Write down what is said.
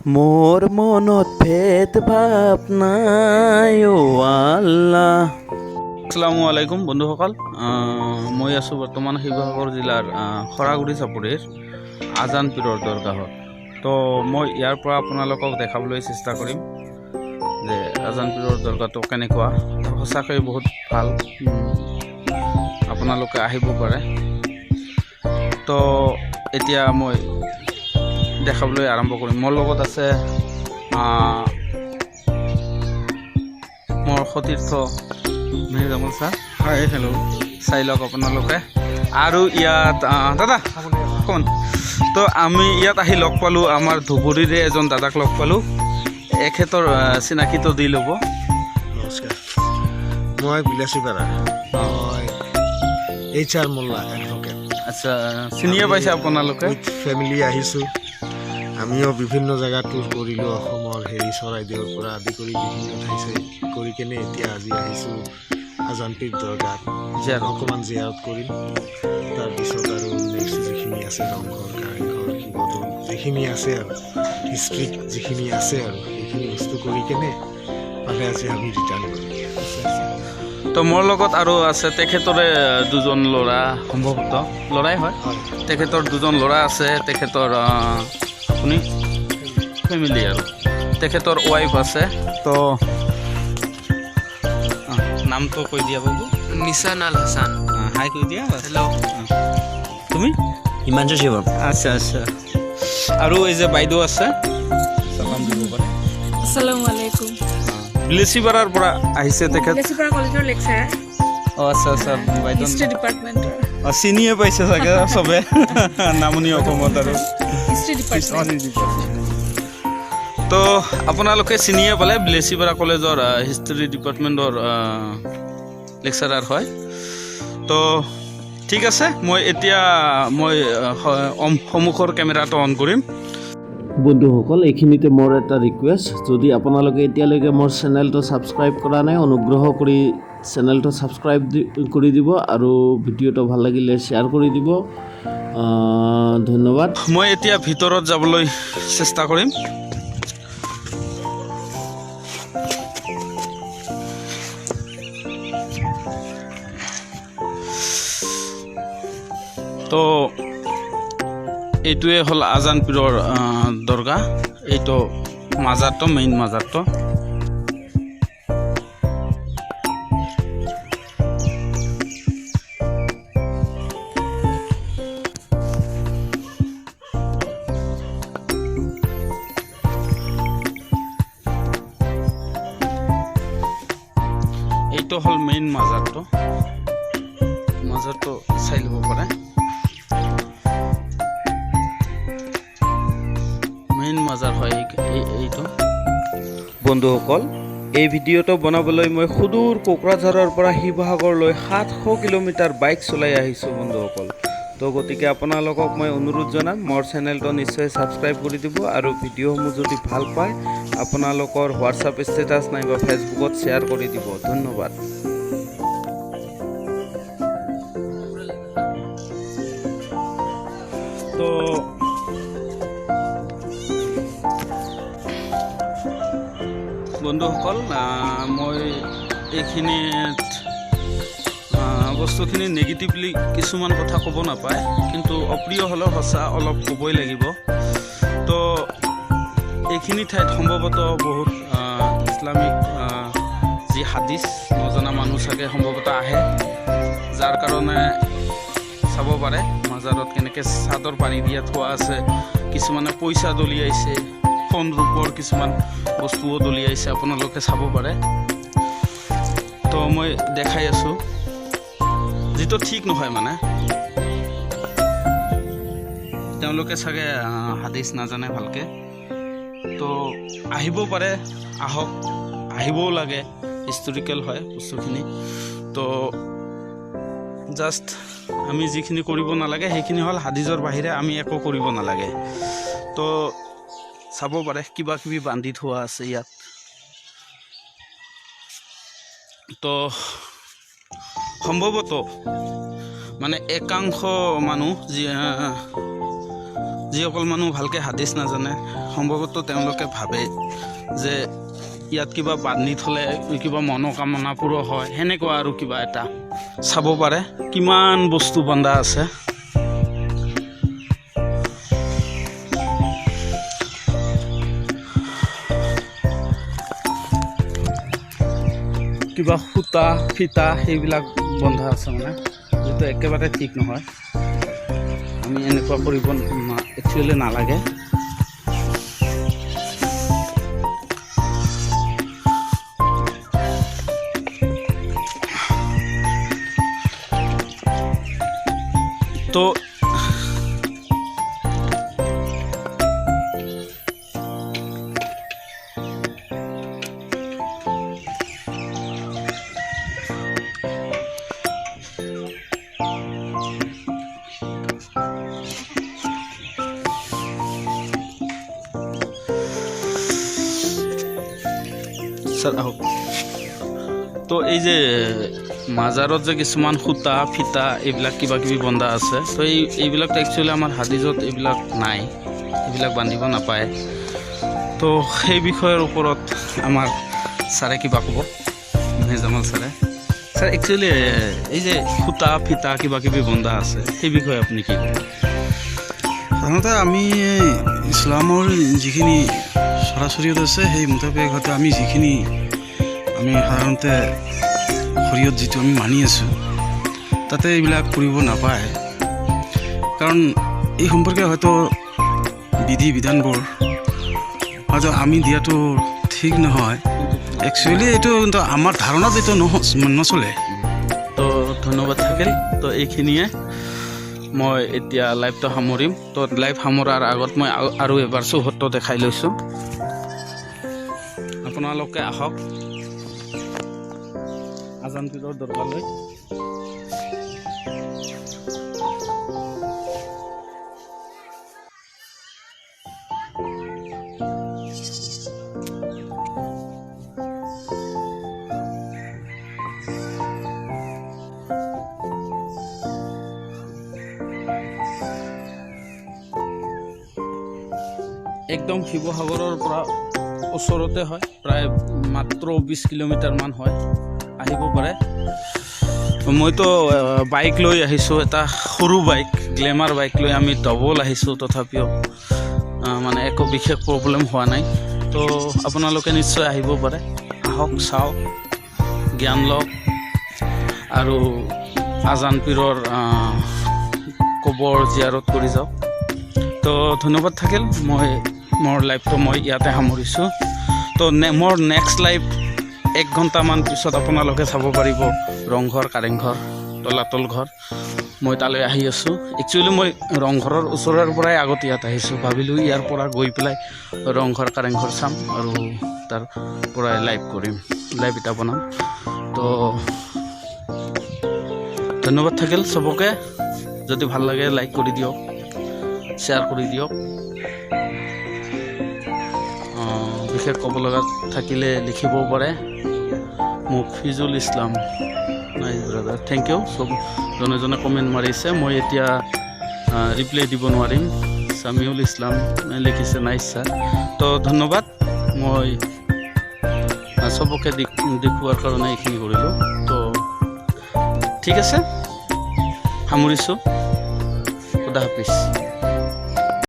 মোৰ মনত ভেদ ভাৱ নাই আল্লাহ। আসসালামু আলাইকুম বন্ধুসকল, মই আছোঁ বৰ্তমান শিৱসাগৰ জিলাৰ খৰাগুৰি চাপৰিৰ আজান পীৰৰ দৰগাহত। তো মই ইয়াৰ পৰা আপোনালোকক দেখাবলৈ চেষ্টা কৰিম যে আজান পীৰৰ দৰগাহটো কেনেকুৱা। সঁচাকৈ বহুত ভাল, আপোনালোকে আহিব পাৰে। তো এতিয়া মই দেখাবলৈ আৰম্ভ কৰিম। মোৰ লগত আছে মোৰ সতীৰ্থ মেহেৰ জামাল ছাৰ। হাই, হেল্ল', চাই লওক আপোনালোকে। আৰু ইয়াত দাদা কোন, তো আমি ইয়াত আহি লগ পালোঁ, আমাৰ ধুবুৰীৰে এজন দাদাক লগ পালোঁ। এখেতৰ চিনাকিটো দি ল'ব। নমস্কাৰ, মই বিলাসীপাৰা, মই HR মোল্লা এডভকেট। আচ্ছা, চিনিয়ে পাইছে আপোনালোকে? ফেমিলি আহিছোঁ। আমিও বিভিন্ন জেগাত টুৰ কৰিলোঁ, অসমৰ চৰাইদেউৰ পৰা আদি কৰি বিভিন্ন ঠাই কৰি কেনে এতিয়া আজি আহিছোঁ আজান পীৰ দৰগাত। অকণমান জিয়াৰত কৰিম, তাৰপিছত আৰু নেক্সট যিখিনি আছে ৰংঘৰ, কাৰেংঘৰ, শিৱদৌল, যিখিনি আছে আৰু হিষ্ট্ৰিক যিখিনি আছে আৰু সেইখিনি বস্তু কৰি কেনে মানে আজি আমি ৰিটাৰ্ণ কৰিম। তো মোৰ লগত আৰু আছে তেখেতৰে দুজন ল'ৰা, সম্ভৱতঃ ল'ৰাই হয়। তেখেতৰ দুজন ল'ৰা আছে, তেখেতৰ আপুনি ফেমিলি আৰু তেখেতৰ ৱাইফ আছে। তো নামটো কৈ দিয়া বাবু। নিছান আল হাসান। হাই কৈ দিয়া। হেল্ল', তুমি? হিমাংশু শিৱম। আচ্ছা আচ্ছা। আৰু এই যে বাইদেউ আছে, চালাম দিব পাৰে। আসসালামু আলাইকুম। বিলাসীপাৰাৰ পৰা আহিছে তেখেত। বিলাসীপাৰা কলেজৰ লেকচাৰাৰ, আচ্ছা আচ্ছা, বাইদেউ হিষ্ট্ৰী ডিপাৰ্টমেণ্টৰ। চিনিয়ে পাইছে চাগে চবে নামনি অসমত আৰু হিষ্ট্ৰী ডিপাৰ্টমেণ্ট। তো আপোনালোকে চিনিয়ে পালে, বিলাসীপাৰা কলেজৰ হিষ্ট্ৰী ডিপাৰ্টমেণ্টৰ লেকচাৰাৰ হয়। তো ঠিক আছে, মই এতিয়া সন্মুখৰ কেমেৰাটো অন কৰিম। বন্ধুসকল, এইখিনিতে মোৰ এটা ৰিকুৱেষ্ট, যদি আপোনালোকে এতিয়ালৈকে মোৰ চেনেলটো ছাবস্ক্ৰাইব কৰা নাই, অনুগ্ৰহ কৰি চেনেলটো ছাবস্ক্ৰাইব কৰি দিব আৰু ভিডিঅ'টো ভাল লাগিলে শ্বেয়াৰ কৰি দিব। ধন্যবাদ। মই এতিয়া ভিতৰত যাবলৈ চেষ্টা কৰিম। তো এইটোৱে হ'ল আজান পীৰৰ দৰগাহ। এইটো মাজাৰটো, মেইন মাজাৰটো। এইটো হ'ল মেইন মাজাৰটো। মাজাৰটো চাই ল'ব পাৰে। মেইন মাজাৰ হয় এইটো। বন্ধুসকল, এই ভিডিঅ'টো বনাবলৈ মই সুদূৰ কোকৰাঝাৰৰ পৰা শিৱসাগৰলৈ 700 কিলোমিটাৰ বাইক চলাই আহিছোঁ বন্ধুসকল। তো গতিকে আপোনালোকক মই অনুৰোধ জনাম, মোৰ চেনেলটো নিশ্চয় ছাবস্ক্ৰাইব কৰি দিব আৰু ভিডিঅ'সমূহ যদি ভাল পায় আপোনালোকৰ হোৱাটছআপ ষ্টেটাছ নাইবা ফেচবুকত শ্বেয়াৰ কৰি দিব। ধন্যবাদ। তো বন্ধুসকল, মই এইখিনিত বস্তুখিনি নেগেটিভলি কিছুমান কথা ক'ব নাপায়, কিন্তু অপ্ৰিয় হ'লেও সঁচা অলপ ক'বই লাগিব। তো এইখিনি ঠাইত সম্ভৱতঃ বহুত ইছলামিক যি হাদিছ নজনা মানুহ চাগে সম্ভৱতঃ আহে, যাৰ কাৰণে চাব পাৰে মাজাৰত কেনেকৈ চাদৰ পাৰি দিয়া থোৱা আছে, কিছুমানে পইচা দলিয়াইছে, সোণ ৰূপৰ কিছুমান বস্তুও দলিয়াইছে, আপোনালোকে চাব পাৰে। তো মই দেখাই আছোঁ, যিটো ঠিক নহয়, মানে তেওঁলোকে চাগে হাদিছ নাজানে ভালকৈ। তো আহিব পাৰে, আহক, আহিবও লাগে, হিষ্টৰিকেল হয় বস্তুখিনি। তো জাষ্ট আমি যিখিনি কৰিব নালাগে সেইখিনি হ'ল হাদিছৰ বাহিৰে আমি একো কৰিব নালাগে। তো চাব পাৰে কিবা কিবি বান্ধি থোৱা আছে ইয়াত। তো সম্ভৱতঃ মানে একাংশ মানুহ যিসকল মানুহ ভালকৈ হাদিছ নাজানে সম্ভৱতঃ তেওঁলোকে ভাবে যে ইয়াত কিবা বান্ধি থ'লে কিবা মনোকামনা পূৰ হয়, সেনেকুৱা আৰু কিবা এটা চাব পাৰে কিমান বস্তু বন্ধা আছে। কিবা সূতা ফিতা সেইবিলাক বন্ধা আছে মানে, যিটো একেবাৰে ঠিক নহয়। আমি এনেকুৱা কৰিব একচুৱেলি নালাগে। তো স্যাৰ আহক। তো এই যে মাজাৰত যে কিছুমান সূতা ফিতা এইবিলাক কিবা কিবি বন্ধা আছে, তো এইবিলাকতো একচুৱেলি আমাৰ হাদিছত এইবিলাক নাই, এইবিলাক বান্ধিব নাপায়। তো সেই বিষয়ৰ ওপৰত আমাৰ ছাৰে কিবা ক'ব, মেজামাল ছাৰে। ছাৰ একচুৱেলি এই যে সূতা ফিতা কিবা কিবি বন্ধা আছে সেই বিষয়ে আপুনি কি ক'ব? সাধাৰণতে আমি ইছলামৰ যিখিনি চৰাচৰিত আছে সেই মোতাবেক হয়তো আমি যিখিনি আমি সাধাৰণতে শৰীৰত যিটো আমি মানি আছোঁ তাতে এইবিলাক কৰিব নাপায়। কাৰণ এই সম্পৰ্কে হয়তো বিধি বিধানবোৰ হয়তো আমি দিয়াটো ঠিক নহয়। একচুৱেলি এইটো কিন্তু আমাৰ ধাৰণাত এইটো নচলে। তো ধন্যবাদ থাকিল। তো এইখিনিয়ে মই এতিয়া লাইভটো সামৰিম। তো লাইভ সামৰাৰ আগত মই আৰু এবাৰ চৌহদটো দেখাই লৈছোঁ, আপোনালোকে আহক আজান পীৰৰ দৰবাৰলৈ। একদম শিৱসাগৰৰ পৰা ওচৰতে হয়, প্ৰায় মাত্ৰ 20 কিলোমিটাৰমান হয়, আহিব পাৰে। মইতো বাইক লৈ আহিছোঁ, এটা সৰু বাইক গ্লেমাৰ বাইক লৈ আমি ডবল আহিছোঁ, তথাপিও মানে একো বিশেষ প্ৰব্লেম হোৱা নাই। তো আপোনালোকে নিশ্চয় আহিব পাৰে, আহক চাওক, জ্ঞান লওক আৰু আজান পীৰৰ কবৰ জিয়াৰত কৰি যাওক। তো ধন্যবাদ থাকিল। মোৰ লাইভটো মই ইয়াতে সামৰিছোঁ। তো মোৰ নেক্সট লাইভ 1 ঘণ্টামান পিছত আপোনালোকে চাব পাৰিব ৰংঘৰ, কাৰেংঘৰ, তলাতল ঘৰ। মই তালৈ আহি আছোঁ। একচুৱেলি মই ৰংঘৰৰ ওচৰৰ পৰাই আগত ইয়াত আহিছোঁ, ভাবিলোঁ ইয়াৰ পৰা গৈ পেলাই ৰংঘৰ কাৰেংঘৰ চাম আৰু তাৰ পৰাই লাইভ কৰিম, লাইভ এটা বনাম। তো ধন্যবাদ থাকিল চবকে। যদি ভাল লাগে লাইক কৰি দিয়ক, শ্বেয়াৰ কৰি দিয়ক। বিশেষ ক'ব লগা থাকিলে লিখিবও পাৰে। Mufizul Islam, nice brother, thank you. চব জনে জনে কমেণ্ট মাৰিছে, মই এতিয়া ৰিপ্লাই দিব নোৱাৰিম। সামিউল ইছলাম লিখিছে, নাইচ ছাৰ। তো ধন্যবাদ। মই চবকে দেখুৱাৰ কাৰণে এইখিনি কৰিলোঁ। তো ঠিক আছে, সামৰিছোঁ। খুদা হাফিজ।